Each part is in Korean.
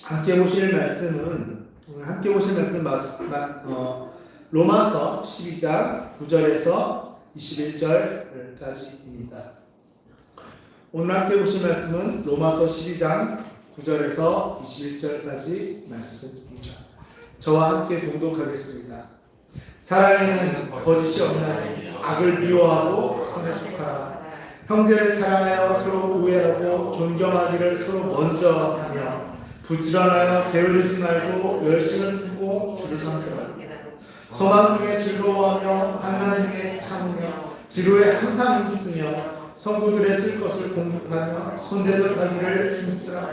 함께 보실 말씀은 로마서 12장 9절에서 21절까지입니다. 오늘 함께 보실 말씀은 로마서 12장 9절에서 21절까지 말씀입니다. 저와 함께 동독하겠습니다. 사랑에는 거짓이 없나니 악을 미워하고 선에 속하라. 형제를 사랑하여 서로 우애하고 존경하기를 서로 먼저 하며 부지런하여 게으르지 말고 열심을 품고 주를 섬기라. 소망 중에 즐거워하며 환난 중에 참으며 기도에 항상 힘쓰며 성도들의 쓸 것을 공급하며 손대접하기를 힘쓰라.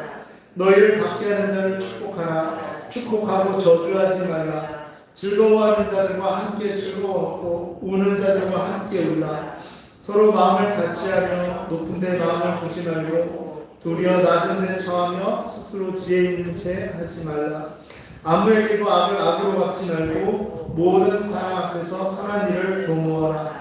너희를 받게 하는 자를 축복하라. 축복하고 저주하지 말라. 즐거워하는 자들과 함께 즐거워하고 우는 자들과 함께 울라. 서로 마음을 같이하며 높은 데 마음을 두지 말고 도리어 낮은 데 처하며 스스로 지혜 있는 채 하지 말라. 아무에게도 악을 악으로 갚지 말고 모든 사람 앞에서 선한 일을 도모하라.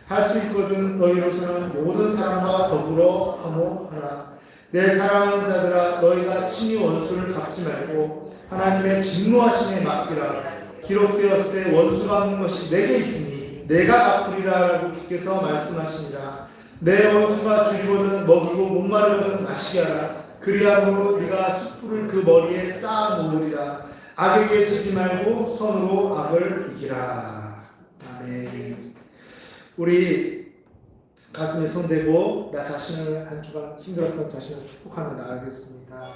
할 수 있거든 너희로서는 모든 사람과 더불어 화목하라. 내 사랑하는 자들아, 너희가 친히 원수를 갚지 말고 하나님의 진노하심에 맡기라. 기록되었을 때 원수 갚는 것이 내게 있으니 내가 갚으리라 라고 주께서 말씀하시니라. 내 원수가 줄이거든 먹이고 목마르거든 마시게 하라. 그리함으로 네가 숯불을 그 머리에 쌓아 놓으리라. 악에게 지지 말고 선으로 악을 이기라. 아멘. 우리 가슴에 손대고 나 자신을 한 주간 힘들었던 자신을 축복하며 나아가겠습니다.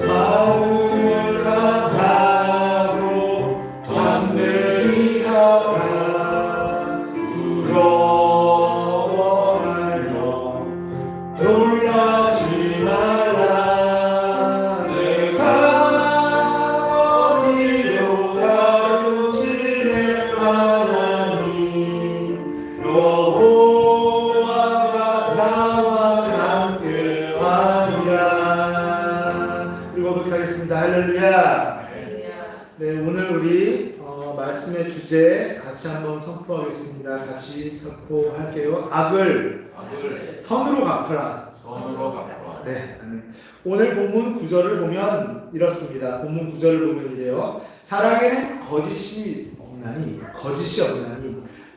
마음을 강하고 담대히 하라. 부러워 말며 놀라지 말라. 내가 어디로 가는지 하나님 여호와가 나와 함께 하리라. 고백하겠습니다. 할렐루야. 네, 오늘 우리 말씀의 주제 같이 한번 선포하겠습니다. 같이 선포할게요. 악을 선으로 갚으라. 네, 아멘. 오늘 본문 구절을 보면 이렇습니다. 본문 구절을 보면 이래요. 사랑에는 거짓이 없나니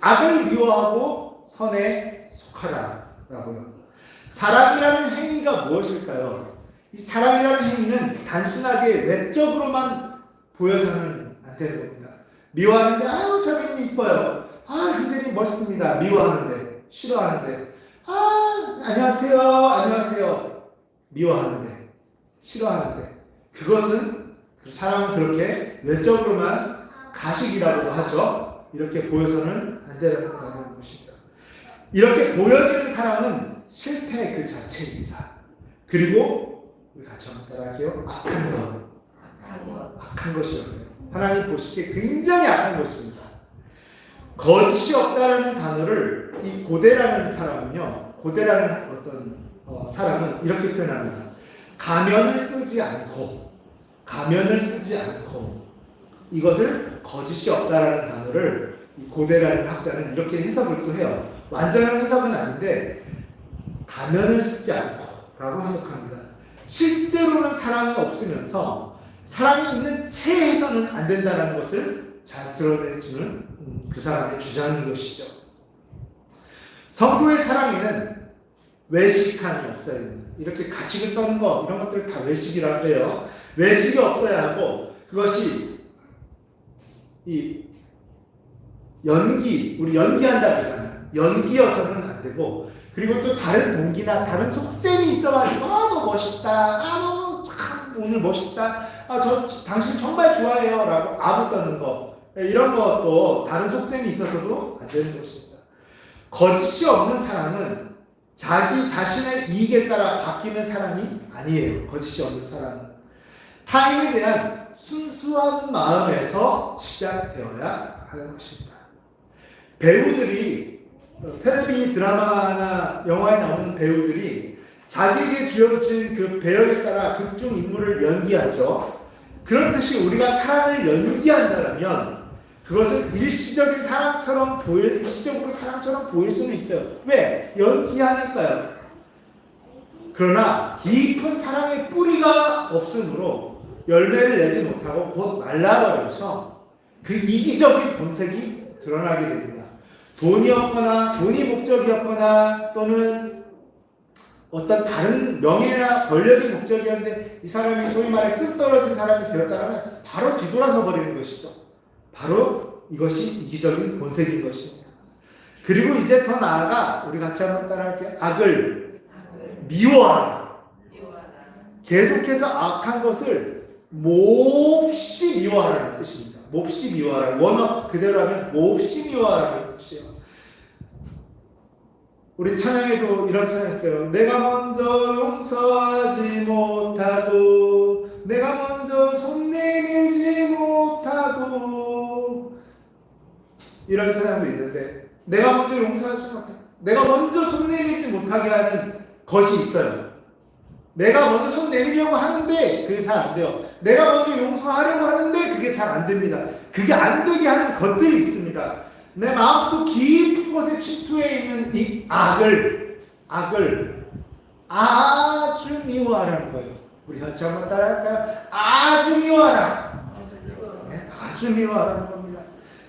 악을 미워하고 선에 속하라 라고요. 사랑이라는 행위가 무엇일까요? 이 사랑이라는 행위는 단순하게 외적으로만 보여서는 안 되는 겁니다. 미워하는데 아유 선생님 이뻐요. 아 굉장히 멋있습니다. 미워하는데 싫어하는데 안녕하세요 미워하는데 싫어하는데 그것은 사랑은 그렇게 외적으로만 가식이라고도 하죠. 이렇게 보여서는 안 되는 것입니다. 이렇게 보여지는 사랑은 실패 그 자체입니다. 그리고 우리 같이 한번 따라할게요. 악한 것이요. 하나님 보시기에 굉장히 악한 것입니다. 거짓이 없다라는 단어를 이 고대라는 사람은요. 고대라는 어떤 사람은 이렇게 표현합니다. 가면을 쓰지 않고 이것을 거짓이 없다라는 단어를 이 고대라는 학자는 이렇게 해석을 또 해요. 완전한 해석은 아닌데 가면을 쓰지 않고 라고 해석합니다. 실제로는 사랑이 없으면서 사랑이 있는 채 해서는 안 된다는 것을 잘 드러내주는 그 사람의 주장인 것이죠. 성도의 사랑에는 외식함이 없어야 됩니다. 이렇게 가식을 떠는 거 이런 것들을 다 외식이라고 해요. 외식이 없어야 하고 그것이 이 우리 연기한다고 하잖아요. 연기여서는 안 되고 그리고 또 다른 동기나 다른 속셈이 있어가지고 너 멋있다. 너 참 오늘 멋있다. 저 당신 정말 좋아해요. 라고 아부 떠는 거. 이런 것도 다른 속셈이 있어서도 안 되는 것입니다. 거짓이 없는 사람은 자기 자신의 이익에 따라 바뀌는 사람이 아니에요. 거짓이 없는 사람은. 타인에 대한 순수한 마음에서 시작되어야 하는 것입니다. 배우들이 텔레비전 드라마나 영화에 나오는 배우들이 자기에게 주어진 그 배역에 따라 극중 인물을 연기하죠. 그런 뜻이 우리가 사랑을 연기한다면 그것은 일시적인 사랑처럼 일시적으로 사랑처럼 보일 수는 있어요. 왜? 연기하니까요. 그러나 깊은 사랑의 뿌리가 없으므로 열매를 내지 못하고 곧 말라버려서 그 이기적인 본색이 드러나게 됩니다. 돈이 없거나 돈이 목적이었거나 또는 어떤 다른 명예나 권력이 목적이었는데 이 사람이 소위 말해 끝떨어진 사람이 되었다면 바로 뒤돌아서 버리는 것이죠. 바로 이것이 이기적인 본색인 것입니다. 그리고 이제 더 나아가 우리 같이 한번 따라할게요. 악을 미워하라. 계속해서 악한 것을 몹시 미워하라는 뜻입니다. 몹시 미워하라. 원어 그대로 하면 몹시 미워하라는 뜻이에요. 우리 찬양에도 이런 찬양 있어요. 내가 먼저 용서하지 못하고 내가 먼저 손 내밀지 못하고 이런 찬양도 있는데 내가 먼저 용서하지 못하고 내가 먼저 손 내밀지 못하게 하는 것이 있어요. 내가 먼저 손 내밀려고 하는데 그게 잘 안 돼요. 내가 먼저 용서하려고 하는데 그게 잘 안 됩니다. 그게 안 되게 하는 것들이 있습니다. 내 마음속 깊은 곳에 침투해 있는 이 악을 아주 미워하라는 거예요. 우리 같이 한번 따라할까요? 아주 미워하라. 네, 아주 미워하라는 겁니다.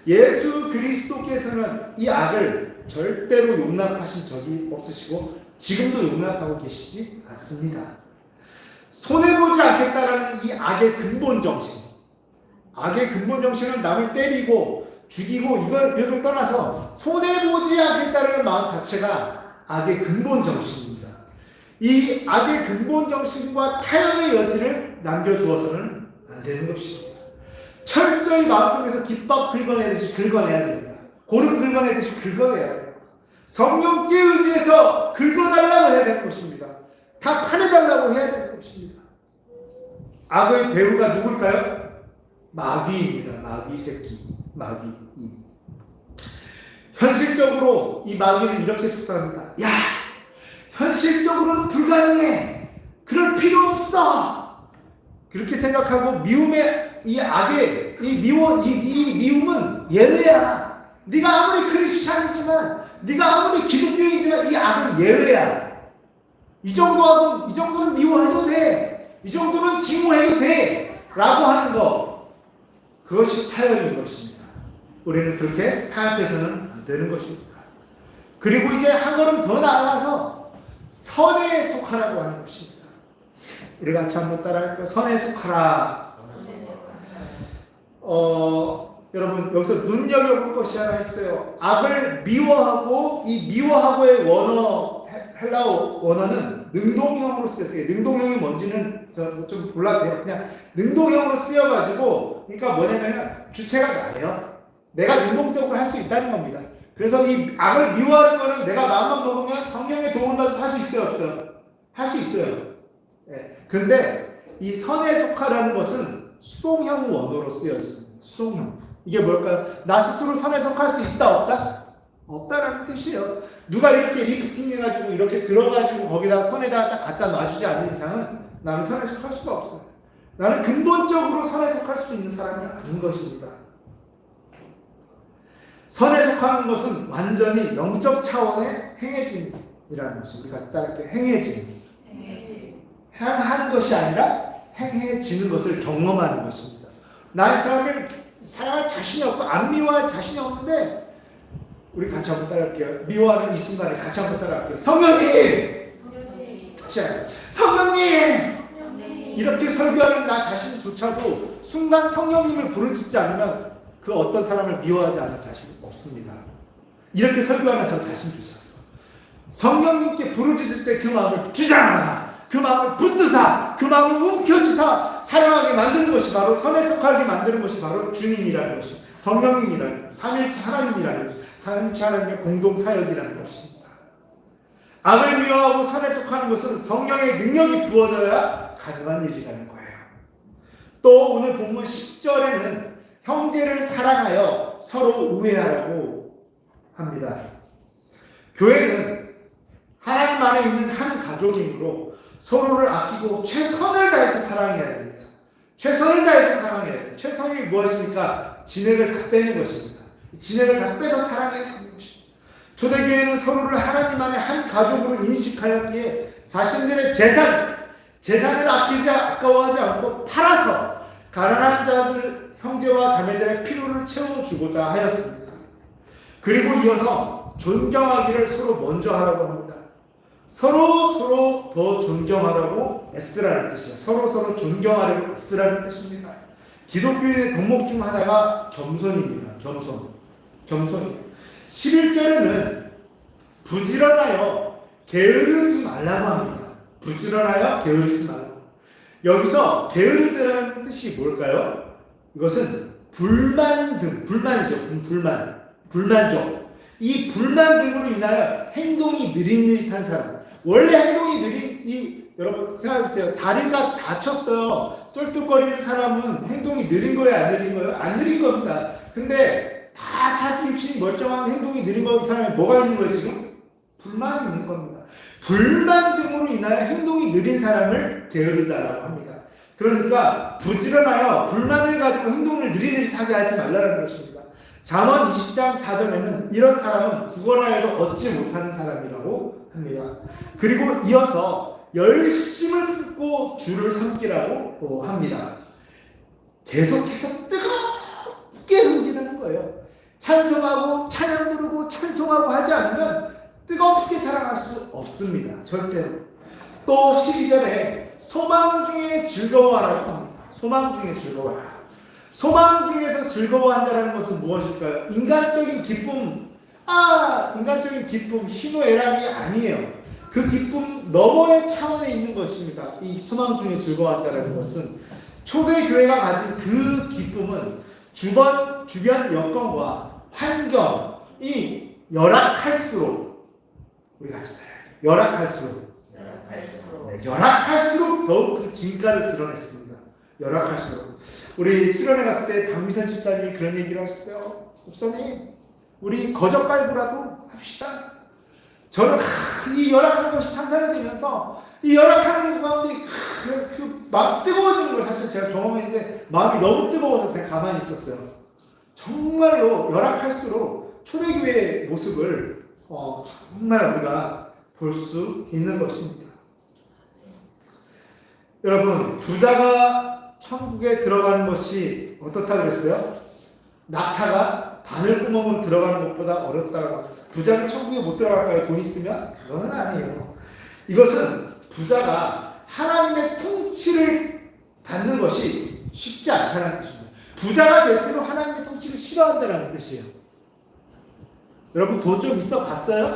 예수 그리스도께서는 이 악을 절대로 용납하신 적이 없으시고 지금도 용납하고 계시지 않습니다. 손해보지 않겠다라는 이 악의 근본 정신. 악의 근본 정신은 남을 때리고 죽이고 이걸 떠나서 손해보지 않겠다는 마음 자체가 악의 근본 정신입니다. 이 악의 근본 정신과 타협의 여지를 남겨두어서는 안 되는 것입니다. 철저히 마음속에서 깃밥 긁어내듯이 긁어내야 됩니다. 고름 긁어내듯이 긁어내야 돼요. 성령께 의지해서 긁어달라고 해야 되는 것입니다. 다 파내달라고 해야 되는 것입니다. 악의 배후가 누굴까요? 마귀입니다. 마귀 새끼. 마귀. 현실적으로 이 마귀는 이렇게 속삭합니다. 야, 현실적으로는 불가능해. 그럴 필요 없어. 그렇게 생각하고 미움의 이 악의 이 미움은 예외야. 네가 아무리 크리스찬이지만, 네가 아무리 기독교이지만 이 악은 예외야. 이 정도는 미워해도 돼. 이 정도는 증오해도 돼. 라고 하는 거. 그것이 타협인 것입니다. 우리는 그렇게 타협해서는 안 되는 것입니다. 그리고 이제 한 걸음 더 나아가서 선에 속하라고 하는 것입니다. 우리 같이 한번 따라할까요? 선에 속하라. 여러분 여기서 눈여겨볼 것이 하나 있어요. 악을 미워하고 이 미워하고의 원어 헬라어 원어는 능동형으로 쓰였어요. 능동형이 뭔지는 좀 몰라도 돼요. 그냥 능동형으로 쓰여가지고 그러니까 뭐냐면 주체가 나예요. 내가 능동적으로 할 수 있다는 겁니다. 그래서 이 악을 미워하는 거는 내가 마음만 먹으면 성령의 도움을 받아서 할 수 있어요, 없어요? 할 수 있어요. 네. 근데 이 선에 속하라는 것은 수동형 원어로 쓰여 있습니다. 수동형. 이게 뭘까요? 나 스스로 선에 속할 수 있다, 없다? 없다라는 뜻이에요. 누가 이렇게 리프팅 해가지고 이렇게 들어가지고 거기다 선에다 딱 갖다 놔주지 않는 이상은 나는 선에 속할 수가 없어요. 나는 근본적으로 선에 속할 수 있는 사람이 아닌 것입니다. 선에 속하는 것은 완전히 영적 차원의 행해짐이라는 것입니다. 우리가 따르게 행해짐. 행하는 것이 아니라 행해지는 것을 경험하는 것입니다. 나 이 사람을 사랑할 자신이 없고 안 미워할 자신이 없는데 우리 같이 한번 따라할게요. 미워하는 이 순간에 같이 한번 따라할게요. 성령님! 성령님! 이렇게 설교하는 나 자신조차도 순간 성령님을 부르짖지 않으면 그 어떤 사람을 미워하지 않을 자신이 없습니다. 이렇게 설교하는 저 자신조차 성령님께 부르짖을 때 그 마음을 주장하사 그 마음을 붙드사 그 마음을 움켜쥐사 사랑하게 만드는 것이 바로 선에 속하게 만드는 것이 바로 주님이라는 것입니다. 성령님이라는 삼일체 하나님이라는 것입니다. 삼일체 하나님의 공동사역이라는 것입니다. 악을 미워하고 선에 속하는 것은 성령의 능력이 부어져야 가능한 일이라는 거예요. 또 오늘 본문 10절에는 형제를 사랑하여 서로 우애하라고 합니다. 교회는 하나님 안에 있는 한 가족이므로 서로를 아끼고 최선을 다해서 사랑해야 됩니다. 최선을 다해서 사랑해야 돼요. 최선이 무엇입니까? 진액을 다 빼는 것입니다. 진액을 다 빼서 사랑에 담는 것입니다. 초대교회는 서로를 하나님 안에 한 가족으로 인식하였기에 자신들의 재산을 아까워하지 않고 팔아서 가난한 자들, 형제와 자매들의 필요를 채워주고자 하였습니다. 그리고 이어서 존경하기를 서로 먼저 하라고 합니다. 서로 더 존경하라고 애쓰라는 뜻이에요. 서로 존경하려고 애쓰라는 뜻입니다. 기독교인의 덕목 중 하나가 겸손입니다. 겸손이에요. 11절에는 부지런하여 게으르지 말라고 합니다. 부지런하여 게으르지 말라고. 여기서 게으르다는 뜻이 뭘까요? 이것은 불만족. 이 불만 등으로 인하여 행동이 느릿느릿한 사람. 원래 행동이 여러분 생각해보세요. 다리가 다쳤어요. 쩔뚝거리는 사람은 행동이 느린 거예요? 안 느린 거예요? 안 느린 겁니다. 근데 다 사지육신이 멀쩡한 행동이 느린 거, 이 사람이 뭐가 있는 거예요 지금? 불만이 있는 겁니다. 불만 등으로 인하여 행동이 느린 사람을 게으르다라고 합니다. 그러니까 부지런하여 불만을 가지고 행동을 느릿느릿하게 하지 말라는 것입니다. 잠언 20장 4절에는 이런 사람은 구걸하여도 얻지 못하는 사람이라고 합니다. 그리고 이어서 열심을 품고 주를 섬기라고 합니다. 계속해서 뜨겁게 섬기는 거예요. 찬송하고 찬양 부르고 찬송하고 하지 않으면 뜨겁게 사랑할 수 없습니다. 절대로. 또 12절에 소망 중에 즐거워하라고 합니다. 소망 중에 즐거워하라. 소망 중에서 즐거워한다는 것은 무엇일까요? 인간적인 기쁨, 희노애락이 아니에요. 그 기쁨 너머의 차원에 있는 것입니다. 이 소망 중에 즐거워한다는 것은 초대교회가 가진 그 기쁨은 주변 여건과 환경이 열악할수록 우리 같이 열악할수록 더욱 그 진가를 드러냈습니다. 열악할수록. 우리 수련회 갔을 때 박미선 집사님이 그런 얘기를 하셨어요. 목사님, 우리 거젓갈부라도 합시다. 저는 이 열악한 것이 상상이 되면서 이 열악한 가운데 막 뜨거워지는 걸 사실 제가 경험했는데 마음이 너무 뜨거워서 제가 가만히 있었어요. 정말로 열악할수록 초대교회의 모습을 정말 우리가 볼 수 있는 것입니다. 여러분, 부자가 천국에 들어가는 것이 어떻다 그랬어요? 낙타가 바늘구멍으로 들어가는 것보다 어렵다고 합니다. 부자는 천국에 못 들어갈까요? 돈 있으면? 그건 아니에요. 이것은 부자가 하나님의 통치를 받는 것이 쉽지 않다는 뜻입니다. 부자가 될수록 하나님의 통치를 싫어한다는 뜻이에요. 여러분, 돈 좀 있어 봤어요?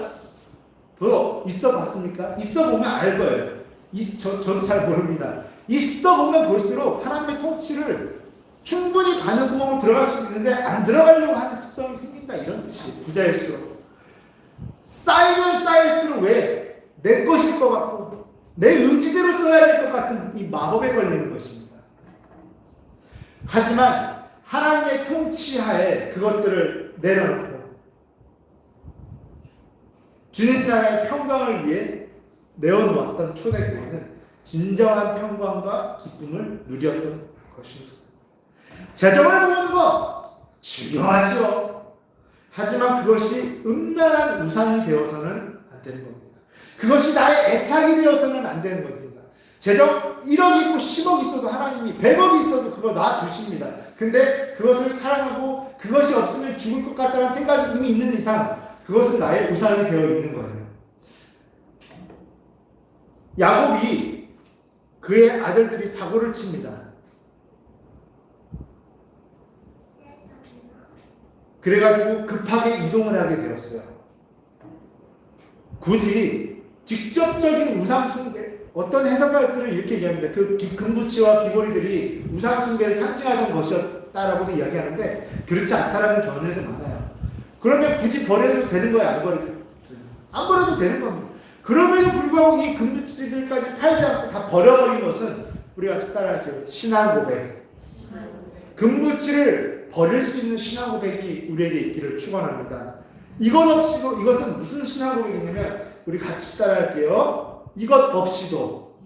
돈 있어 봤습니까? 있어 보면 알 거예요. 저도 잘 모릅니다. 있어 보면 볼수록 하나님의 통치를 충분히 바늘구멍으로 들어갈 수 있는데 안 들어가려고 하는 습성이 생긴다, 이런 뜻이에요. 부자일수록. 쌓이면 쌓일수록 왜? 내 것일 것 같고 내 의지대로 써야 될 것 같은 이 마법에 걸리는 것입니다. 하지만 하나님의 통치하에 그것들을 내려놓고 주님 나라의 평강을 위해 내어놓았던 초대교회는 진정한 평강과 기쁨을 누렸던 것입니다. 재정을 모으는 것 중요하지요. 하지만 그것이 은밀한 우상이 되어서는 안 되는 겁니다. 그것이 나의 애착이 되어서는 안 되는 겁니다. 재정 1억 있고 10억 있어도 하나님이 100억이 있어도 그거 놔두십니다. 근데 그것을 사랑하고 그것이 없으면 죽을 것 같다는 생각이 이미 있는 이상 그것은 나의 우상이 되어 있는 거예요. 야곱이 그의 아들들이 사고를 칩니다. 그래가지고 급하게 이동을 하게 되었어요. 굳이 직접적인 우상숭배, 어떤 해석가들은 이렇게 얘기합니다. 그 금부치와 귀고리들이 우상숭배를 상징하던 것이었다라고도 이야기하는데 그렇지 않다라는 견해도 많아요. 그러면 굳이 버려도 되는 거예요? 안 버려도 되는 겁니다. 그럼에도 불구하고 이 금부치들까지 팔지 않고 다 버려버린 것은 우리가 따라할게요. 신앙 고백. 금부치를 버릴 수 있는 신앙 고백이 우리에게 있기를 축원합니다. 이것은 무슨 신앙 고백이냐면 우리 같이 따라할게요. 이것 없이도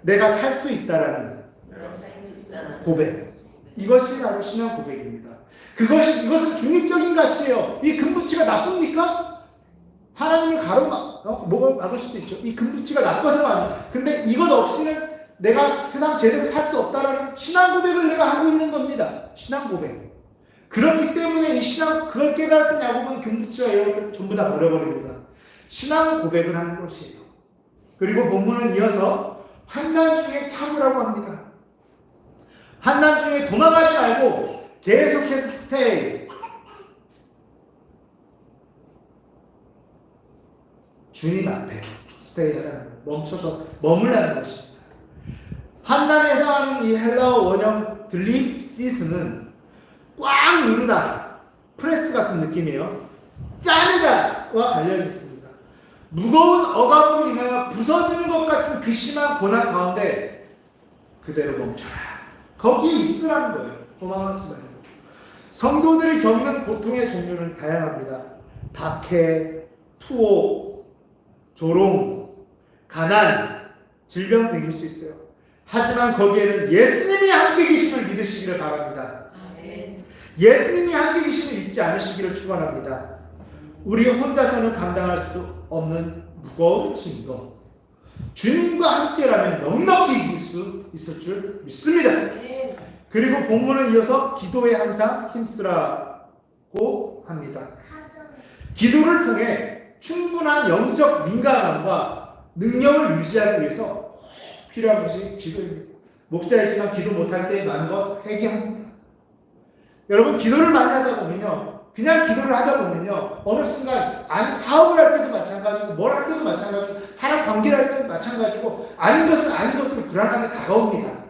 내가 살 수 있다라는 고백. 이것이 바로 신앙 고백입니다. 이것은 중립적인 가치예요. 이 금붙이가 나쁩니까? 하나님이 목을 막을 수도 있죠. 이 금붙이가 나빠서가 아니야. 근데 이것 없이는 내가 세상 제대로 살 수 없다라는 신앙 고백을 내가 하고 있는 겁니다. 신앙 고백. 그렇기 때문에 그걸 깨달았던 야곱은 금붙이와 이런 전부 다 버려버립니다. 신앙 고백을 하는 것이에요. 그리고 본문은 이어서 환난 중에 참으라고 합니다. 환난 중에 도망가지 말고 계속해서 스테이. 주님 앞에 스테이하라는, 멈춰서 머물라는 것입니다. 환난에 해당하는 이 헬라어 원형 들립시스는 꽉 누르다, 프레스 같은 느낌이에요. 짜내다와 관련이 있습니다. 무거운 억압으로 인하여 부서지는 것 같은 그 심한 고난 가운데 그대로 멈춰라. 거기 있으라는 거예요. 도망하지 말고. 성도들이 겪는 고통의 종류는 다양합니다. 박해, 투옥, 조롱, 가난, 질병 등일 수 있어요. 하지만 거기에는 예수님이 함께 계심을 믿으시기를 바랍니다. 예수님이 함께 계심을 잊지 않으시기를 축원합니다. 우리 혼자서는 감당할 수 없는 무거운 짐도 주님과 함께라면 넉넉히 이길 수 있을 줄 믿습니다. 그리고 본문은 이어서 기도에 항상 힘쓰라고 합니다. 기도를 통해 충분한 영적 민감함과 능력을 유지하기 위해서 필요한 것이 기도입니다. 목사이지만 기도 못할 때 많은 것 회개합니다. 여러분, 기도를 많이 하다 보면요, 그냥 기도를 하다 보면요, 어느 순간 사업을 할 때도 마찬가지고, 뭘 할 때도 마찬가지고, 사람 관계를 할 때도 마찬가지고, 아닌 것은 아닌 것으로 불안하게 다가옵니다.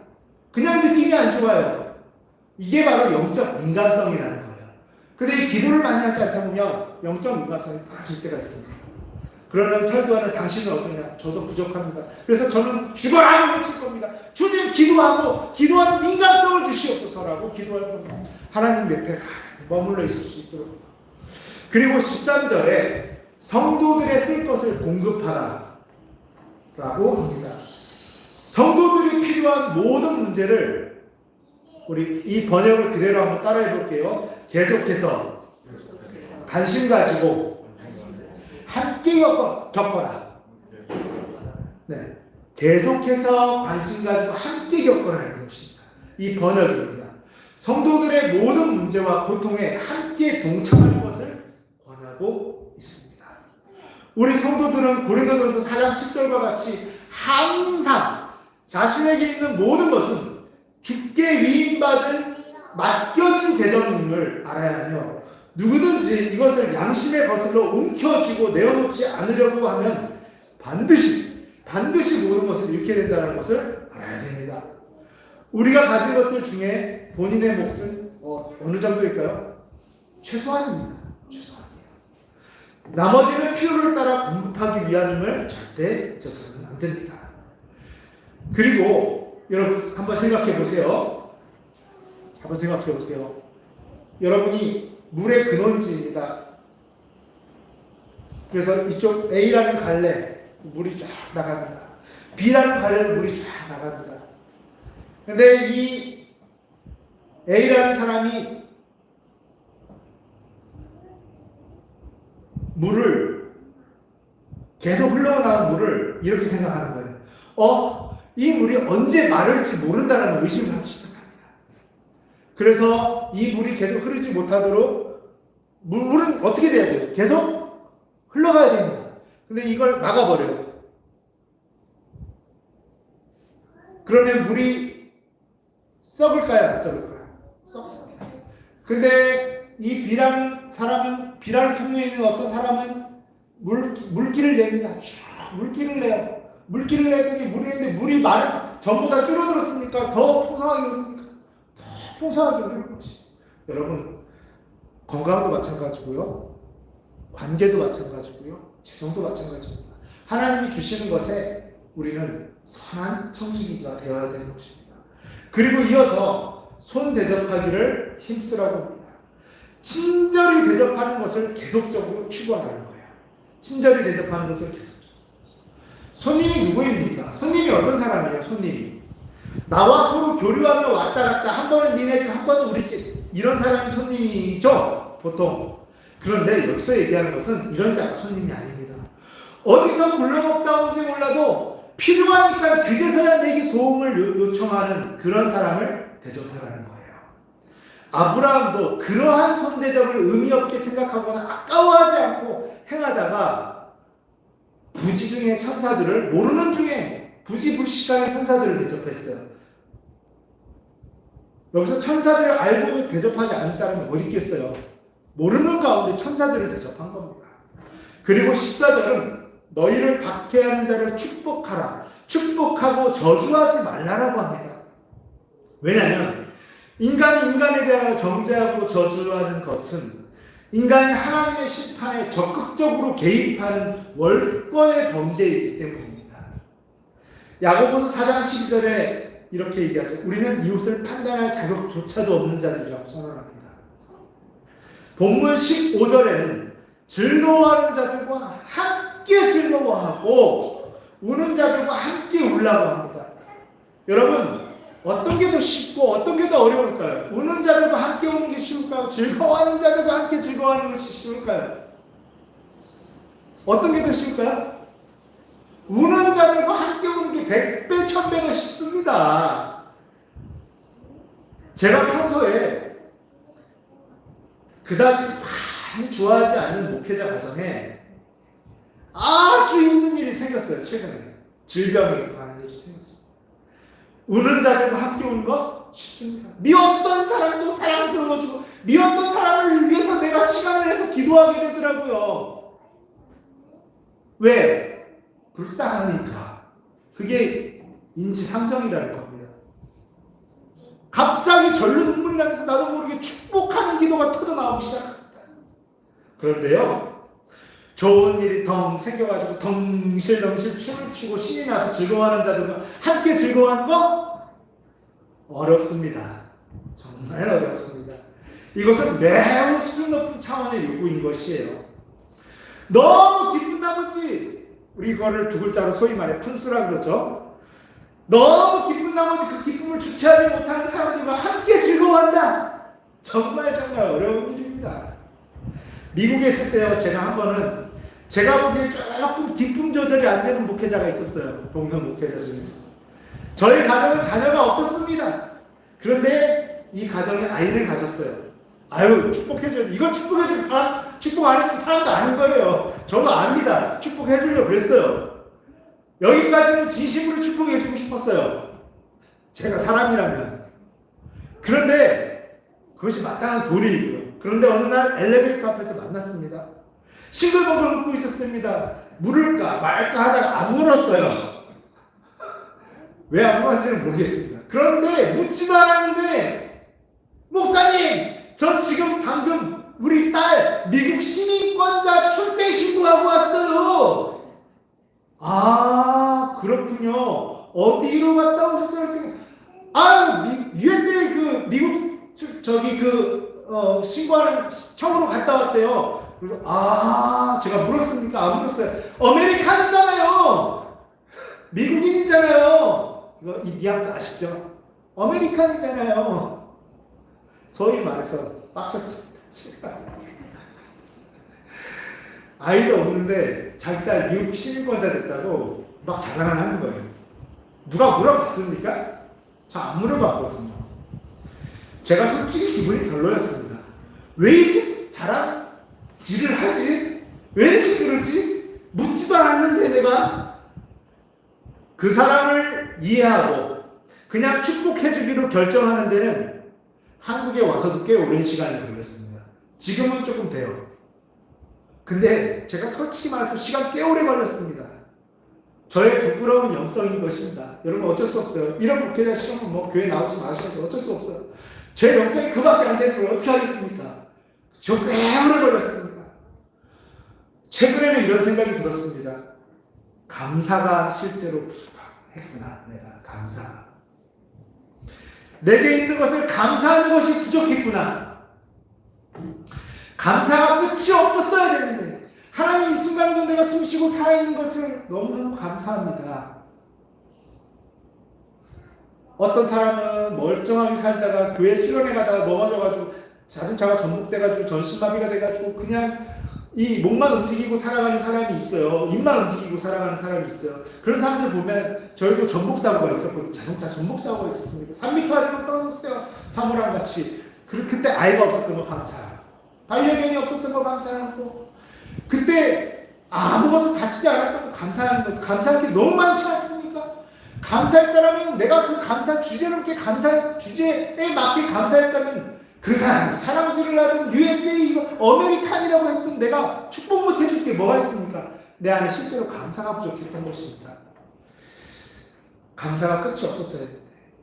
그냥 느낌이 안 좋아요. 이게 바로 영적 민감성이라는 거예요. 근데 이 기도를 많이 하지 않다 보면 영적 민감성이 떨어질 때가 있습니다. 그러나 철도하는 당신은 어떠냐? 저도 부족합니다. 그래서 저는 죽어라 하고 외칠 겁니다. 주님, 기도하는 민감성을 주시옵소서라고 기도할 겁니다. 하나님 옆에 머물러 있을 수 있도록. 그리고 13절에 성도들의 쓸 것을 공급하라 라고 합니다. 성도들이 필요한 모든 문제를 우리 이 번역을 그대로 한번 따라해 볼게요. 계속해서 관심 가지고 함께 겪어라. 네, 계속해서 관심 가지고 함께 겪어라 하는 것입니다. 이 번역입니다. 성도들의 모든 문제와 고통에 함께 동참하는 것을 권하고 있습니다. 우리 성도들은 고린도전서 4장 7절과 같이 항상 자신에게 있는 모든 것은 주께 위임받은 맡겨진 재정임을 알아야 하며, 누구든지 이것을 양심의 거슬러 움켜쥐고 내어놓지 않으려고 하면 반드시 모든 것을 잃게 된다는 것을 알아야 됩니다. 우리가 가진 것들 중에 본인의 몫은 어느 정도일까요? 최소한입니다. 최소한이에요. 나머지는 필요를 따라 공급하기 위함임을 절대 잊어서는 안 됩니다. 그리고 여러분 한번 생각해 보세요. 여러분이 물의 근원지입니다. 그래서 이쪽 A라는 갈래 물이 쫙 나갑니다. B라는 갈래는 물이 쫙 나갑니다. 근데 이 A라는 사람이 물을, 계속 흘러나온 물을 이렇게 생각하는 거예요. 이 물이 언제 마를지 모른다는 의심을 하기 시작합니다. 그래서 이 물이 계속 흐르지 못하도록 물은 어떻게 돼야 돼요? 계속 흘러가야 됩니다. 근데 이걸 막아버려요. 그러면 물이 썩을까요? 안 썩을까요? 썩습니다. 근데 이 B라는 통로에 있는 어떤 사람은 물기를 냅니다. 물기를 내요. 물기를 내더니 물이 전부 다 줄어들었으니까 더 풍성하게 흐릅니까? 더 풍성하게 흐르는 것이. 여러분, 건강도 마찬가지고요, 관계도 마찬가지고요, 재정도 마찬가지입니다. 하나님이 주시는 것에 우리는 선한 청지기가 되어야 되는 것입니다. 그리고 이어서 손 대접하기를 힘쓰라고 합니다. 친절히 대접하는 것을 계속적으로 추구하라는 거예요. 친절히 대접하는 것을 계속적으로. 손님이 누구입니까? 손님이 어떤 사람이에요? 손님이 나와 서로 교류하며 왔다 갔다, 한 번은 니네 집, 한 번은 우리 집, 이런 사람이 손님이죠, 보통. 그런데 여기서 얘기하는 것은 이런 자가 손님이 아닙니다. 어디서 굴러먹다 온지 몰라도 필요하니까 그제서야 내게 도움을 요청하는 그런 사람을 대접하라는 거예요. 아브라함도 그러한 손대접을 의미 없게 생각하거나 아까워하지 않고 행하다가 부지 중에 천사들을, 모르는 중에 부지불식간의 천사들을 대접했어요. 여기서 천사들을 알고 대접하지 않을 사람이 어디 있겠어요? 모르는 가운데 천사들을 대접한 겁니다. 그리고 14절은 너희를 박해하는 자를 축복하라. 축복하고 저주하지 말라라고 합니다. 왜냐하면 인간이 인간에 대하여 정죄하고 저주하는 것은 인간이 하나님의 심판에 적극적으로 개입하는 월권의 범죄이기 때문입니다. 야고보서 4장 12절에 이렇게 얘기하죠. 우리는 이웃을 판단할 자격조차도 없는 자들이라고 선언합니다. 본문 15절에는 즐거워하는 자들과 함께 즐거워하고 우는 자들과 함께 울라고 합니다. 여러분, 어떤 게 더 쉽고 어떤 게 더 어려울까요? 우는 자들과 함께 우는 게 쉬울까요? 즐거워하는 자들과 함께 즐거워하는 것이 쉬울까요? 어떤 게 더 쉬울까요? 우는 자들과 함께 우는 게 100배, 1000배 더 쉽습니다. 제가 평소에 그다지 많이 좋아하지 않는 목회자 가정에 아주 힘든 일이 생겼어요. 최근에 질병에 관한 일이 생겼어요. 우는 자들과 함께 우는 거 쉽습니다. 미웠던 사람도 사랑스러워지고 미웠던 사람을 위해서 내가 시간을 내서 기도하게 되더라고요. 왜? 불쌍하니까. 그게 인지상정이라는 겁니다. 갑자기 절로 눈물이 나면서 나도 모르게 축복하는 기도가 터져나오기 시작합니다. 그런데요, 좋은 일이 덩 생겨가지고 덩실덩실 춤을 추고 신이 나서 즐거워하는 자들과 함께 즐거워하는 거 어렵습니다. 정말 어렵습니다. 이것은 매우 수준 높은 차원의 요구인 것이에요. 너무 기쁜 나머지, 우리 이거를 두 글자로 소위 말해 푼수라 그러죠. 너무 기쁜 나머지 그 기쁨을 주체하지 못하는 사람들과 함께 즐거워한다. 정말 어려운 일입니다. 미국에 있을 때요, 제가 한 번은 제가 보기에 조금 기쁨 조절이 안 되는 목회자가 있었어요. 동료 목회자 중에서. 저희 가정은 자녀가 없었습니다. 그런데 이 가정에 아이를 가졌어요. 아유, 축복해줘야지. 이건 축복해주는 사람, 축복 안 해주는 사람도 아닌 거예요. 저도 압니다. 축복해주려고 그랬어요. 여기까지는 진심으로 축복해주고 싶었어요. 제가 사람이라면. 그런데 그것이 마땅한 도리이고요. 그런데 어느 날 엘리베이터 앞에서 만났습니다. 싱글벙글 웃고 있었습니다. 물을까 말까 하다가 안 물었어요. 왜 안 물었는지는 모르겠습니다. 그런데 묻지도 않았는데, 목사님, 저 지금 방금 우리 딸 미국 시민권자 출생 신고하고 왔어요. 아, 그렇군요. 어디로 갔다 오셨어요? USA 미국 신고하는 청으로 갔다 왔대요. 그래서 제가 물었습니까? 안 물었어요. 아메리칸이잖아요. 미국인이잖아요. 이 뉘앙스 아시죠? 아메리칸이잖아요. 소위 말해서 빡쳤습니다. 제가 아이도 없는데 자기 딸 미국 시민권자 됐다고 막 자랑을 하는 거예요. 누가 물어봤습니까? 저 안 물어봤거든요. 제가 솔직히 기분이 별로였습니다. 왜 이렇게 자랑질을 하지? 왜 이렇게 그러지? 묻지도 않았는데 내가 그 사람을 이해하고 그냥 축복해주기로 결정하는 데는 한국에 와서도 꽤 오랜 시간이 걸렸습니다. 지금은 조금 돼요. 근데 제가 솔직히 말해서 시간 꽤 오래 걸렸습니다. 저의 부끄러운 영성인 것입니다. 여러분 어쩔 수 없어요. 이런 목회자 시험은 교회 나오지 마셔야죠. 어쩔 수 없어요. 제 영성이 그밖에 안 되는 걸 어떻게 하겠습니까? 저 꽤 오래 걸렸습니다. 최근에는 이런 생각이 들었습니다. 감사가 실제로 부족했구나. 내가 감사. 내게 있는 것을 감사하는 것이 부족했구나. 감사가 끝이 없었어야 되는데 하나님 이 순간에도 내가 숨쉬고 살아있는 것을 너무너무 감사합니다. 어떤 사람은 멀쩡하게 살다가 교회 수련회 가다가 넘어져가지고 자동차가 전복돼가지고 전신마비가 돼가지고 그냥 이 목만 움직이고 살아가는 사람이 있어요. 입만 움직이고 살아가는 사람이 있어요. 그런 사람들 보면 저희도 전복사고가 있었거든요. 자동차 전복사고가 있었습니다. 3m 아래로 떨어졌어요. 사물함 같이. 그때 아이가 없었던 거 감사하고 반려견이 없었던 거 감사하고 그때 아무것도 다치지 않았던 거 감사하는 거 감사할 게 너무 많지 않습니까? 감사했다면 내가 그 감사 주제넘게 감사 주제에 맞게 감사했다면 그 사람 사랑질을 하든 USA 이거 아메리칸이라고 했던 내가 축복 못 해줄 게 뭐가 있습니까? 내 안에 실제로 감사가 부족했던 것입니다. 감사가 끝이 없었어요.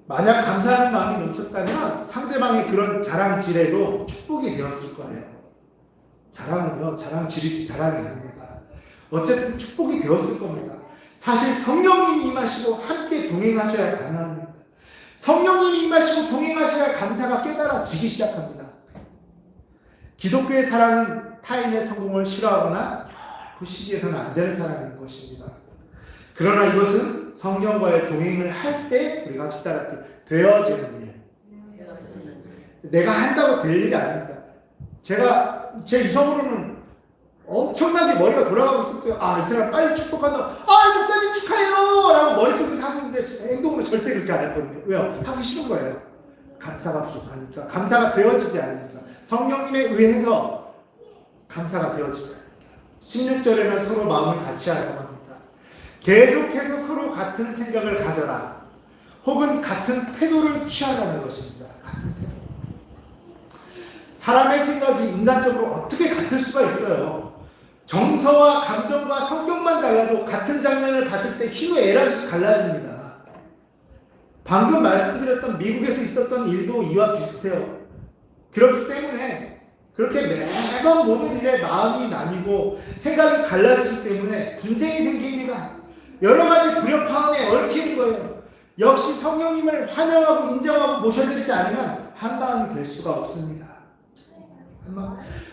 만약 감사하는 마음이 넘쳤다면 상대방의 그런 자랑질에도 축복이 되었을 거예요. 자랑은요, 자랑질이지 자랑이 아닙니다. 어쨌든 축복이 되었을 겁니다. 사실 성령님이 임하시고 함께 동행하셔야 가능합니다. 성령님이 임하시고 동행하셔야 감사가 깨달아지기 시작합니다. 기독교의 사랑은 타인의 성공을 싫어하거나 그 시기에서는 안 되는 사랑인 것입니다. 그러나 이것은 성령과의 동행을 할 때 우리가 따르게 되어지는 일. 내가 한다고 될 일이 아닙니다. 제 이성으로는 엄청나게 머리가 돌아가고 있었어요. 아, 이 사람 빨리 축복한다. 아, 목사님 축하해요! 라고 머릿속에서 하고 있는데 행동으로 절대 그렇게 안 했거든요. 왜요? 하기 싫은 거예요. 감사가 부족하니까. 감사가 되어지지 않으니까. 성령님에 의해서 감사가 되어지죠. 16절에는 서로 마음을 같이 하라고 합니다. 계속해서 서로 같은 생각을 가져라. 혹은 같은 태도를 취하라는 것입니다. 같은 태도. 사람의 생각이 인간적으로 어떻게 같을 수가 있어요? 정서와 감정과 성격만 달라도 같은 장면을 봤을 때 희노애락이 갈라집니다. 방금 말씀드렸던 미국에서 있었던 일도 이와 비슷해요. 그렇기 때문에 그렇게 매번 모든 일에 마음이 나뉘고 생각이 갈라지기 때문에 분쟁이 생깁니다. 여러 가지 불협화음에 얽히는 거예요. 역시 성령님을 환영하고 인정하고 모셔드리지 않으면 한 마음이 될 수가 없습니다.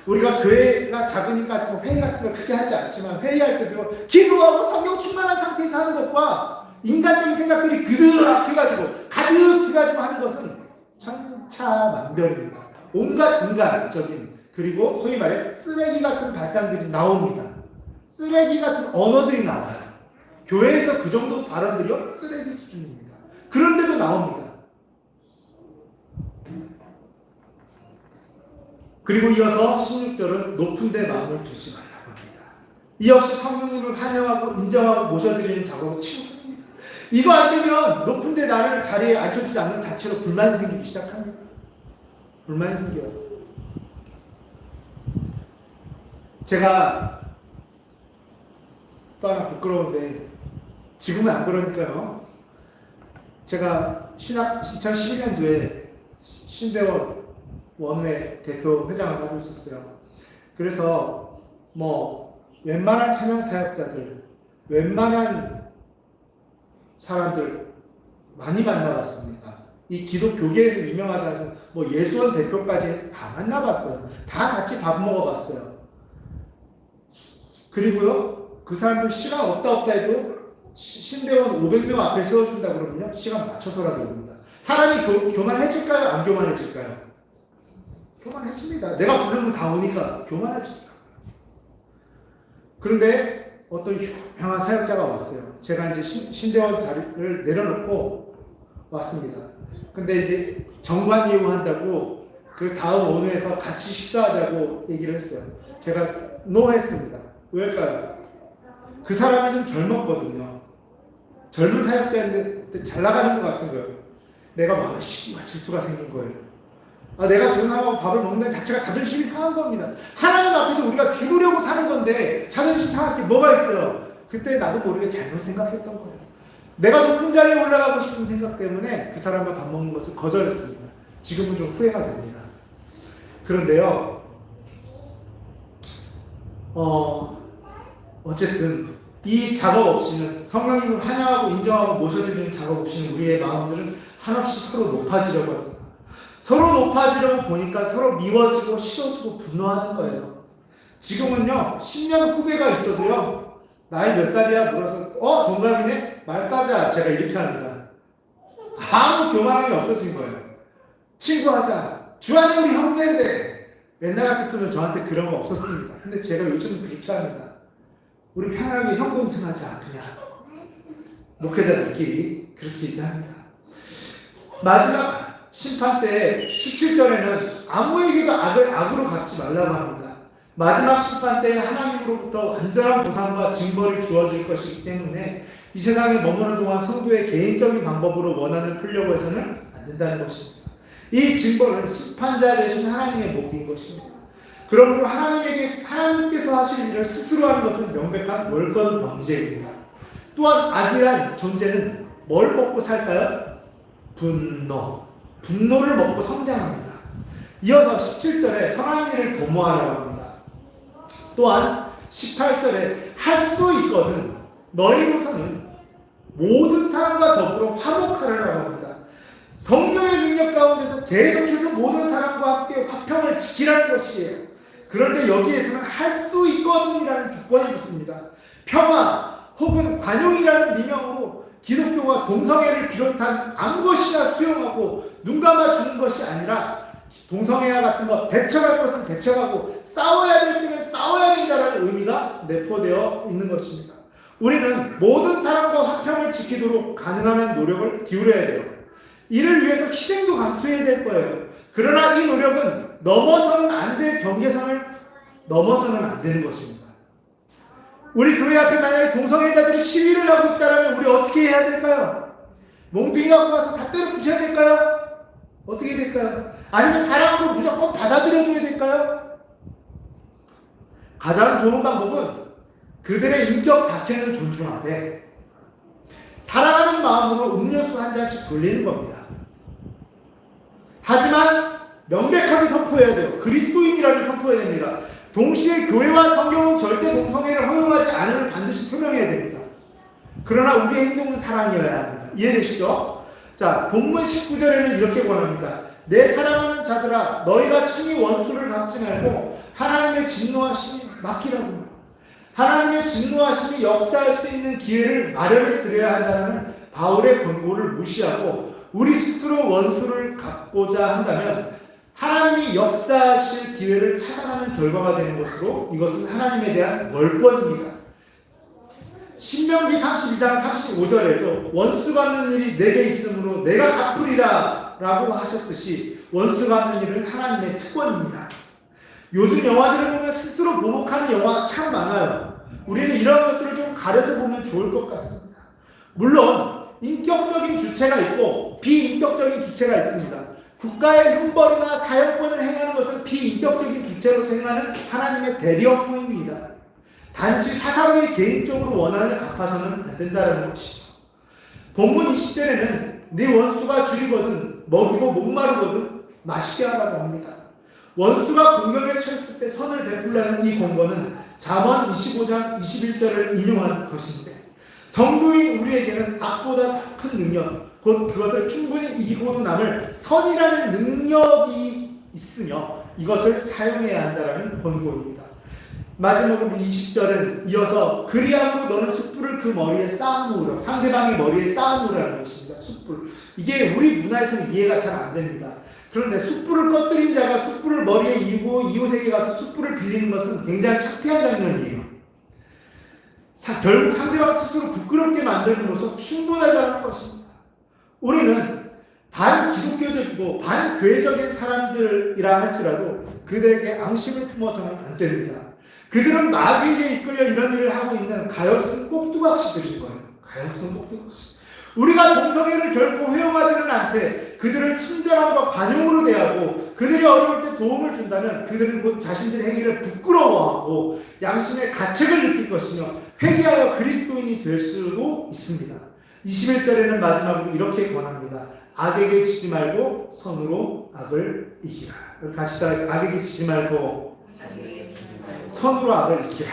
우리가 교회가 작으니까 회의 같은 걸 크게 하지 않지만 회의할 때도 기도하고 성령 충만한 상태에서 하는 것과 인간적인 생각들이 가득해가지고 하는 것은 천차만별입니다. 온갖 인간적인 그리고 소위 말해 쓰레기 같은 발상들이 나옵니다. 쓰레기 같은 언어들이 나와요. 교회에서 그 정도 발언들이요 쓰레기 수준입니다. 그런데도 나옵니다. 그리고 이어서 16절은 높은 데 마음을 두지 말라고 합니다. 이 역시 성령님을 환영하고 인정하고 모셔드리는 작업을 치우습니다. 이거 안 되면 높은 데 나를 자리에 앉혀주지 않는 자체로 불만이 생기기 시작합니다. 불만이 생겨요. 제가 또 하나 부끄러운데 지금은 안 그러니까요. 제가 2011년도에 신대원 원회 대표 회장을 하고 있었어요. 그래서 웬만한 찬양 사역자들, 웬만한 사람들 많이 만나봤습니다. 이 기독교계에서 유명하다는 예수원 대표까지 해서 다 만나봤어요. 다 같이 밥 먹어봤어요. 그리고요, 그 사람들 시간 없다 해도 신대원 500명 앞에 세워준다 그러면요, 시간 맞춰서라도 옵니다. 사람이 교만해질까요? 안 교만해질까요? 교만해집니다. 내가 부르면 다 오니까 교만해집니다. 그런데 어떤 유명한 사역자가 왔어요. 제가 이제 신대원 자리를 내려놓고 왔습니다. 근데 이제 정관 예우한다고 그 다음 원회에서 같이 식사하자고 얘기를 했어요. 제가 노 했습니다. 왜일까요? 그 사람이 좀 젊었거든요. 젊은 사역자인데 잘 나가는 것 같은 거예요. 내가 막 시기와 질투가 생긴 거예요. 내가 저 사람하고 밥을 먹는 자체가 자존심이 상한 겁니다. 하나님 앞에서 우리가 죽으려고 사는 건데 자존심 상할 게 뭐가 있어요? 그때 나도 모르게 잘못 생각했던 거예요. 내가 높은 자리에 올라가고 싶은 생각 때문에 그 사람과 밥 먹는 것을 거절했습니다. 지금은 좀 후회가 됩니다. 그런데요, 어쨌든 이 작업 없이는 성령님을 환영하고 인정하고 모셔드리는 작업 없이는 우리의 마음들은 한없이 서로 높아지려고 합니다. 서로 높아지려고 보니까 서로 미워지고 싫어지고 분노하는 거예요. 지금은요, 10년 후배가 있어도요, 나이 몇 살이야? 물어서 동갑이네? 말 까자. 제가 이렇게 합니다. 아무 교만함이 없어진 거예요. 친구하자. 주한이 우리 형제인데. 옛날 같았으면 저한테 그런 거 없었습니다. 근데 제가 요즘 그렇게 합니다. 우리 편하게 형 동생 하자. 그냥 목회자들끼리 그렇게 얘기합니다. 마지막 심판 때 17절에는 아무에게도 악을 악으로 갚지 말라고 합니다. 마지막 심판 때 하나님으로부터 완전한 보상과 징벌이 주어질 것이기 때문에 이 세상에 머무는 동안 성도의 개인적인 방법으로 원한을 풀려고 해서는 안 된다는 것입니다. 이 징벌은 심판자 되신 하나님의 목인 것입니다. 그러므로 하나님께서 하실 일을 스스로 하는 것은 명백한 월권 범죄입니다. 또한 악이란 존재는 뭘 먹고 살까요? 분노를 먹고 성장합니다. 이어서 17절에 선한 일을 도모하라고 합니다. 또한 18절에 할 수 있거든 너희로서는 모든 사람과 더불어 화목하라고 합니다. 성령의 능력 가운데서 계속해서 모든 사람과 함께 화평을 지키라는 것이에요. 그런데 여기에서는 할 수 있거든이라는 조건이 붙습니다. 평화 혹은 관용이라는 미명으로 기독교가 동성애를 비롯한 아무것이나 수용하고 눈 감아주는 것이 아니라 동성애와 같은 거 배척할 것은 배척하고 싸워야 될 때는 싸워야 된다는 의미가 내포되어 있는 것입니다. 우리는 모든 사람과 화평을 지키도록 가능한 노력을 기울여야 돼요. 이를 위해서 희생도 감수해야 될 거예요. 그러나 이 노력은 넘어서는 안 될 경계선을 넘어서는 안 되는 것입니다. 우리 교회 앞에 만약에 동성애자들이 시위를 하고 있다면 우리 어떻게 해야 될까요? 몽둥이 갖고 와서 다 때려 부셔야 될까요? 어떻게 될까요? 아니면 사람도 무조건 받아들여줘야 될까요? 가장 좋은 방법은 그들의 인격 자체는 존중하되 사랑하는 마음으로 음료수 한 잔씩 돌리는 겁니다. 하지만 명백하게 선포해야 돼요. 그리스도인이라는 선포해야 됩니다. 동시에 교회와 성경은 절대 동성애를 허용하지 않음을 반드시 표명해야 됩니다. 그러나 우리의 행동은 사랑이어야 합니다. 이해되시죠? 자, 본문 19절에는 이렇게 권합니다. 내 사랑하는 자들아 너희가 친히 원수를 갚지 말고 하나님의 진노하심이 맡기라고. 하나님의 진노하심이 역사할 수 있는 기회를 마련해 드려야 한다는 바울의 권고를 무시하고 우리 스스로 원수를 갚고자 한다면 하나님이 역사하실 기회를 찾아가는 결과가 되는 것으로 이것은 하나님에 대한 월권입니다. 신명기 32장 35절에도 원수 갚는 일이 내게 있으므로 내가 갚으리라 라고 하셨듯이 원수 갚는 일은 하나님의 특권입니다. 요즘 영화들을 보면 스스로 보복하는 영화 참 많아요. 우리는 이런 것들을 좀 가려서 보면 좋을 것 같습니다. 물론 인격적인 주체가 있고 비인격적인 주체가 있습니다. 국가의 형벌이나 사형권을 행하는 것은 비인격적인 주체로서 행하는 하나님의 대리업무입니다. 단지 사사로이 개인적으로 원한을 갚아서는 안 된다는 것이죠. 본문 20절에는 네 원수가 줄이거든 먹이고 목마르거든 마시게 하라고 합니다. 원수가 공경에 처했을 때 선을 베풀라는 이 권고는 잠언 25장 21절을 인용한 것인데 성도인 우리에게는 악보다 더 큰 능력 곧 그것을 충분히 이기고도 남을 선이라는 능력이 있으며 이것을 사용해야 한다는 권고입니다. 마지막으로 20절은 이어서 그리함으로 너는 숯불을 그 머리에 쌓아놓으라. 상대방의 머리에 쌓아놓으라는 것입니다. 숯불. 이게 우리 문화에서는 이해가 잘 안 됩니다. 그런데 숯불을 꺼뜨린 자가 숯불을 머리에 이고 이웃에게 가서 숯불을 빌리는 것은 굉장히 창피한 장면이에요. 결국 상대방 스스로 부끄럽게 만들므로써 충분하다는 것입니다. 우리는 반기독교적이고 반교회적인 사람들이라 할지라도 그들에게 앙심을 품어서는 안 됩니다. 그들은 마귀에게 이끌려 이런 일을 하고 있는 가엾은 꼭두각시들인 거예요. 가엾은 꼭두각시. 우리가 동성애를 결코 허용하지는 않되 그들을 친절함과 관용으로 대하고 그들이 어려울 때 도움을 준다면 그들은 곧 자신들의 행위를 부끄러워하고 양심의 가책을 느낄 것이며 회개하여 그리스도인이 될 수도 있습니다. 21절에는 마지막으로 이렇게 권합니다. 악에게 지지 말고 선으로 악을 이기라. 같이 다 악에게 지지 말고 선으로 악을 이기라.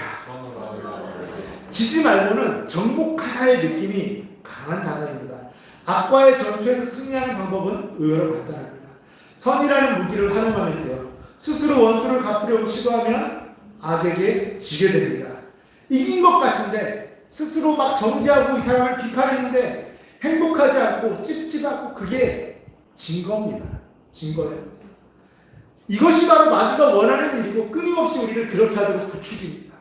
지지 말고는 정복하라의 느낌이 강한 단어입니다. 악과의 전투에서 승리하는 방법은 의외로 간단합니다. 선이라는 무기를 활용하면 돼요. 스스로 원수를 갚으려고 시도하면 악에게 지게 됩니다. 이긴 것 같은데 스스로 막 정죄하고 이 사람을 비판했는데 행복하지 않고 찝찝하고 그게 증거입니다. 증거예요. 이것이 바로 마귀가 원하는 일이고 끊임없이 우리를 그렇게 하도록 부추깁니다.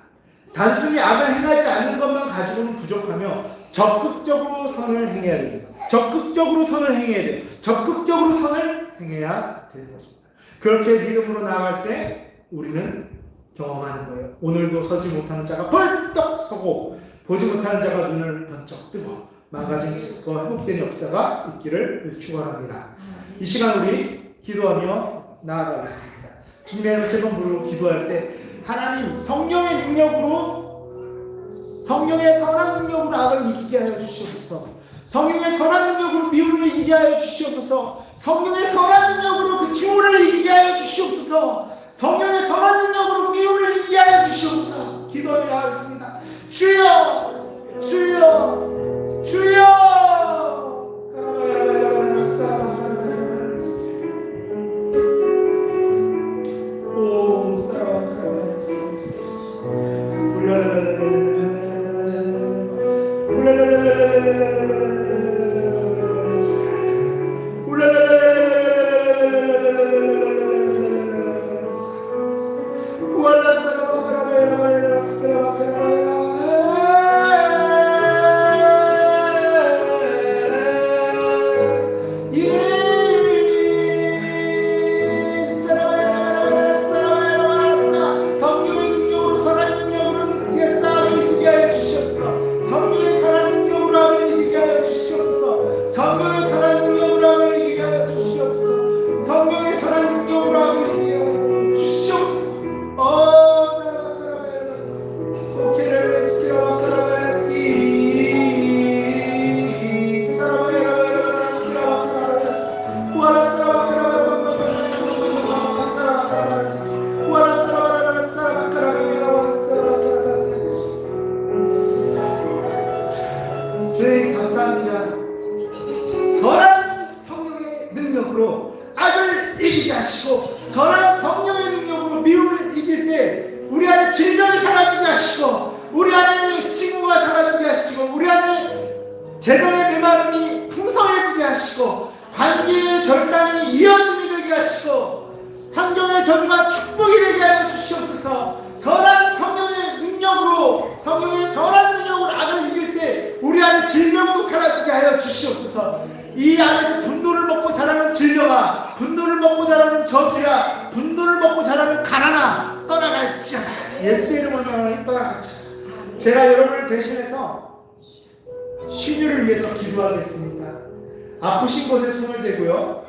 단순히 악을 행하지 않는 것만 가지고는 부족하며 적극적으로 선을 행해야 됩니다. 적극적으로 선을 행해야 돼요. 적극적으로 선을 행해야 되는 것입니다. 그렇게 믿음으로 나아갈 때 우리는 경험하는 거예요. 오늘도 서지 못하는 자가 벌떡 서고 보지 못하는 자가 눈을 번쩍 뜨고 망가진 디스크와 회복된 역사가 있기를 축원합니다. 이 시간 우리 기도하며 나아가겠습니다. 주님의 세 번 부르고 기도할 때 하나님 성령의 능력으로 성령의 선한 능력으로 악을 이기게 하여 주시옵소서. 성령의 선한 능력으로 미움을 이기게 하여 주시옵소서. 성령의 선한 능력으로 그 증오를 이기게 하여 주시옵소서. 성령의 선한 능력으로 미움을 이기게 하여 주시옵소서. 기도하며 나아가겠습니다. 주여 주여 주여. 주님 감사합니다. 선한 성령의 능력으로 악을 이기게 하시고 선한 성령의 능력으로 미움을 이길 때 우리 안에 질병이 사라지게 하시고 우리 안에 징후가 사라지게 하시고 우리 안에 재정의 메마름이 풍성해지게 하시고 관계의 절단이 이어짐이 되게 하시고 환경의 저주가 축복이 되게 하여 주시옵소서. 선한 성령의 능력으로 성령의 선한 능력으로 악을 이길 때 우리 안에 질병도 사라지게 하여 주시옵소서. 이 안에서 분노를 먹고 자라는 질병아, 분노를 먹고 자라는 저주야, 분노를 먹고 자라는 가난아 떠나갈지어다. 예수의 이름으로 명하노니 떠나갈지어다. 제가 여러분을 대신해서 신유를 위해서 기도하겠습니다. 아프신 곳에 손을 대고요,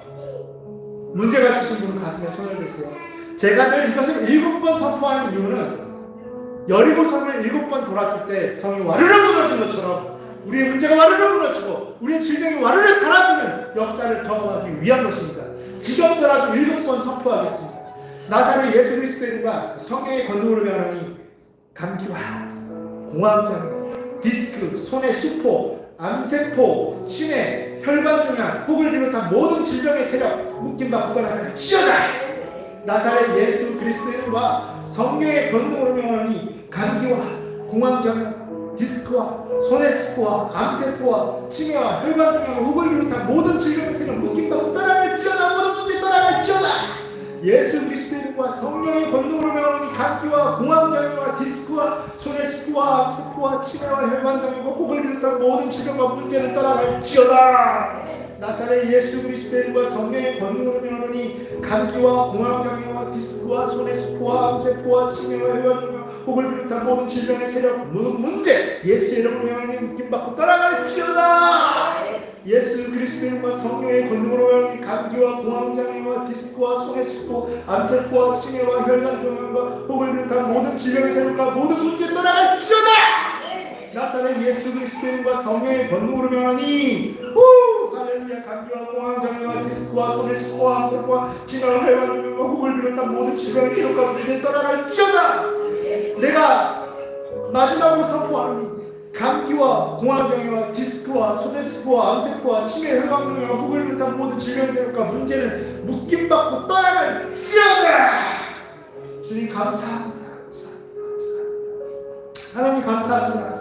문제가 있으신 분은 가슴에 손을 대세요. 제가 늘 이것을 7번 선포하는 이유는 여리고성을 7번 돌았을 때 성이 와르르 무너진 것처럼 우리의 문제가 와르르 무너지고 우리의 질병이 와르르 사라지는 역사를 경험하기 위한 것입니다. 지겹더라도 7번 선포하겠습니다. 나사렛 예수 그리스도의 이름과 성령의 권능으로 변하니 감기와 공황장, 디스크, 손의 수포, 암세포, 치매, 혈관종양, 혹을 비롯한 모든 질병의 세력 묶임받고 떠나갈지어다. 나사렛 예수 그리스도의 이름과 성령의 권능으로 명하니 감기와 공황장애, 디스크와 손의 수포와 암세포와 치매와 혈관종양, 혹을 비롯한 모든 질병의 세력 묶임받고 떠나갈지어다. 모든 문제 떠나갈지어다. 예수 그리스도의 이름과 성령의 권능으로 명하니 감기와 공황장애와 디스크와 손의 수포와 암세포와 치매와 혈관장애와 혹을 비롯한 모든 질병과 문제는 떠나갈지어다. 나사렛 예수 그리스도의 이름과 성령의 권능으로 명하노니 감기와 공황장애와 디스크와 손의 수포와 암세포와 치매와 혈관장애와 혹을 비롯한 모든 질병의 세력 문제 예수의 이름으로 명하니 묶임받고 떠나갈지어다. 예수 그리스도의 이름과 성령의 권능으로 명하니 감기와 공황장애와 디스크와 손의 수포 암세포와 치매와 혈관종양과 혹을 비롯한 모든 질병의 세력과 모든 문제 떠나갈지어다. 나사렛 예수 그리스도의 이름과 성령의 권능으로 명하니 할렐루야. 감기와 공황장애와 디스크와 손의 수포와 암세포와 치매와 혈관종양과 혹을 비롯한 모든 질병의 세력과 문제 떠나갈지어다. 내가 마지막으로 선포하노니 감기와 공황장애와 디스크와 손의 수포와 암세포와 치매 혈관종양과 혹을 비롯한 모든 질병의 세력과 문제는 묶임받고 떠나갈지어다. 주님 감사합니다. 하나님 감사합니다.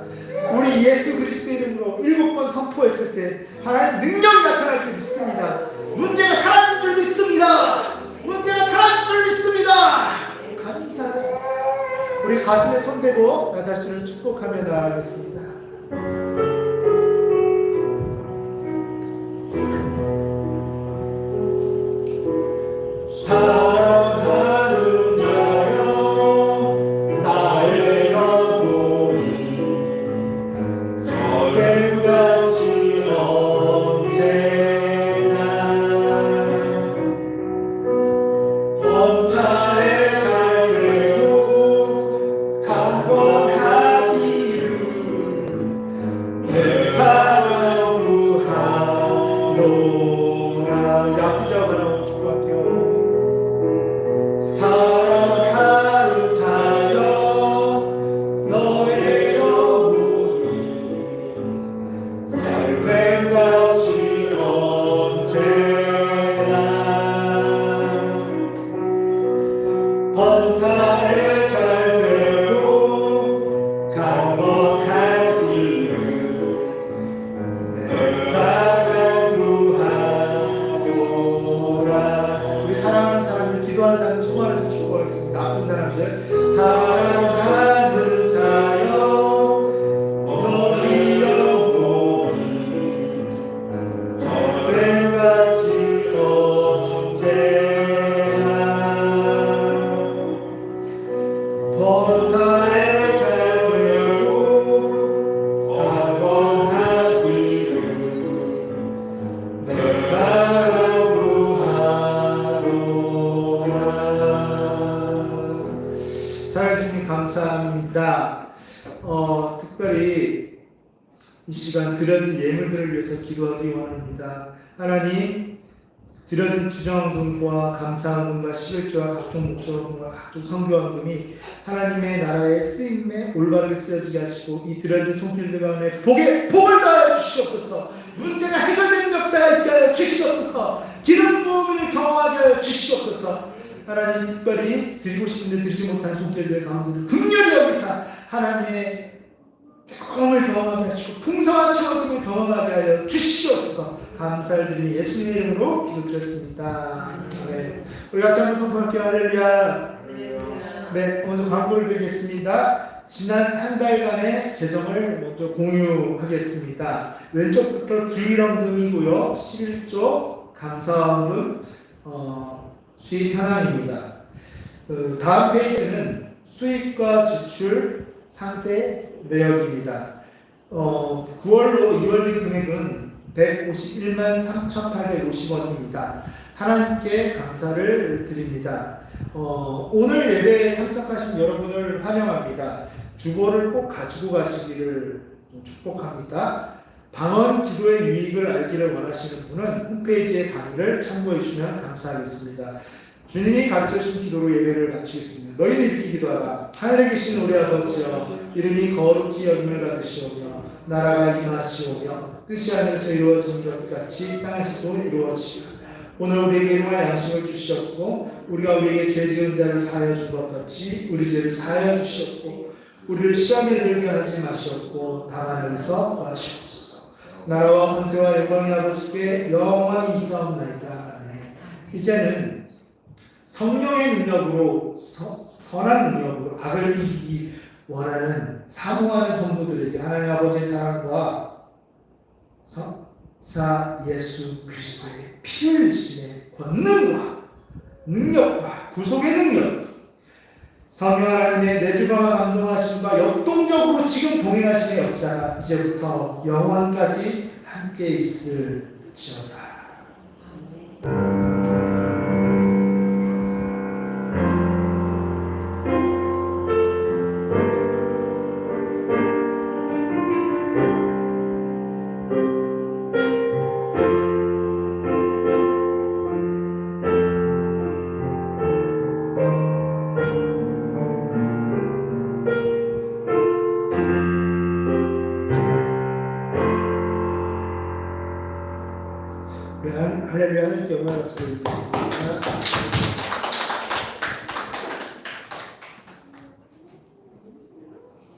우리 예수 그리스도 이름으로 7번 선포했을 때 하나님 능력이 나타날 줄 믿습니다. 문제가 사라질 줄 믿습니다. 문제가 사라질 줄 믿습니다. 감사합니다. 우리 가슴에 손대고 나 자신을 축복하며 나아가겠습니다. 사랑하는 자여 나의 영혼이 저껜같이 언제나 범사에 잘 되고 강건하기를 내 바람으로 하노라. 아프지 않아 축복할게요. 사랑하는 자여 너의 영혼이 잘됨같이 언제나 범사에 잘되고 강건하기를 내가 간구하노라. 우리 사랑하는 사람들, 기도하는 사람들 소원을 축복하겠습니다. 아픈 사람들 사랑하는 자여 너희 영혼이 저껜같이 언제나 범사에 잘되고 강건하기를 내가 간구하노라. 사랑해 주님 감사합니다. 특별히 이 시간 드려진 예물들을 위해서 기도하기 원합니다. 하나님, 드려진 주정금과 감사금과 11조와 각종 목조금과 각종 성교원금이 하나님의 나라의 쓰임에 올바르게 쓰여지게 하시고 이 드려진 손길들 가운데 복을 더하여 주시옵소서. 문제가 해결되는 역사가 있게 하여 주시옵소서. 기름 부음을 경험하게 하여 주시옵소서. 하나님, 특별히 드리고 싶은데 드리지 못한 손길들 가운데 긍휼히 여기사 하나님의 경험을 경험하게 하시고 풍성한 채워짐을 경험하게 하여 주시옵소서. 감사를 드리며 예수님의 이름으로 기도드렸습니다. 네. 우리 같이 한번 선포할게요. 할렐루야. 네, 먼저 광고를 드리겠습니다. 지난 한 달간의 재정을 먼저 공유하겠습니다. 왼쪽부터 주일원금이고요. 11조 감사원금 수입 현황입니다. 다음 페이지는 수입과 지출 상세 내역입니다. 9월로 2월기 금액은 151만 3,850원입니다. 하나님께 감사를 드립니다. 오늘 예배에 참석하신 여러분을 환영합니다. 주보를 꼭 가지고 가시기를 축복합니다. 방언 기도의 유익을 알기를 원하시는 분은 홈페이지의 강의를 참고해 주시면 감사하겠습니다. 주님이 가르쳐주신 기도로 예배를 마치겠습니다. 너희는 이렇게 기도하라. 하늘에 계신 우리 아버지여, 이름이 거룩히 여김을 받으시오며 나라가 임하시오며 뜻이 하늘에서 이루어지는 것 같이 땅에서도 이루어지시오. 오늘 우리에게 일용할 양식을 주시옵고 우리가 우리에게 죄 지은 자를 사하여 준 것 같이 우리 죄를 사하여 주시옵고 우리를 시험에 들게 하지 마시옵고 다만 하늘에서 하시옵소서. 나라와 권세와 영광이 아버지께 영원히 있사옵나이다. 이제는 성령의 능력으로 선한 능력으로 악을 이기기 원하는 사모하는 성도들에게 하나님 아버지의 사랑과 사 예수 그리스도의 피 흘리심의 권능과 능력과 구속의 능력, 성령 하나님의 내주방과 감동하심과 역동적으로 지금 동행하시는 역사가 이제부터 영원까지 함께 있을지어다. 할렐루야 하나님께 영광을 드리겠습니다.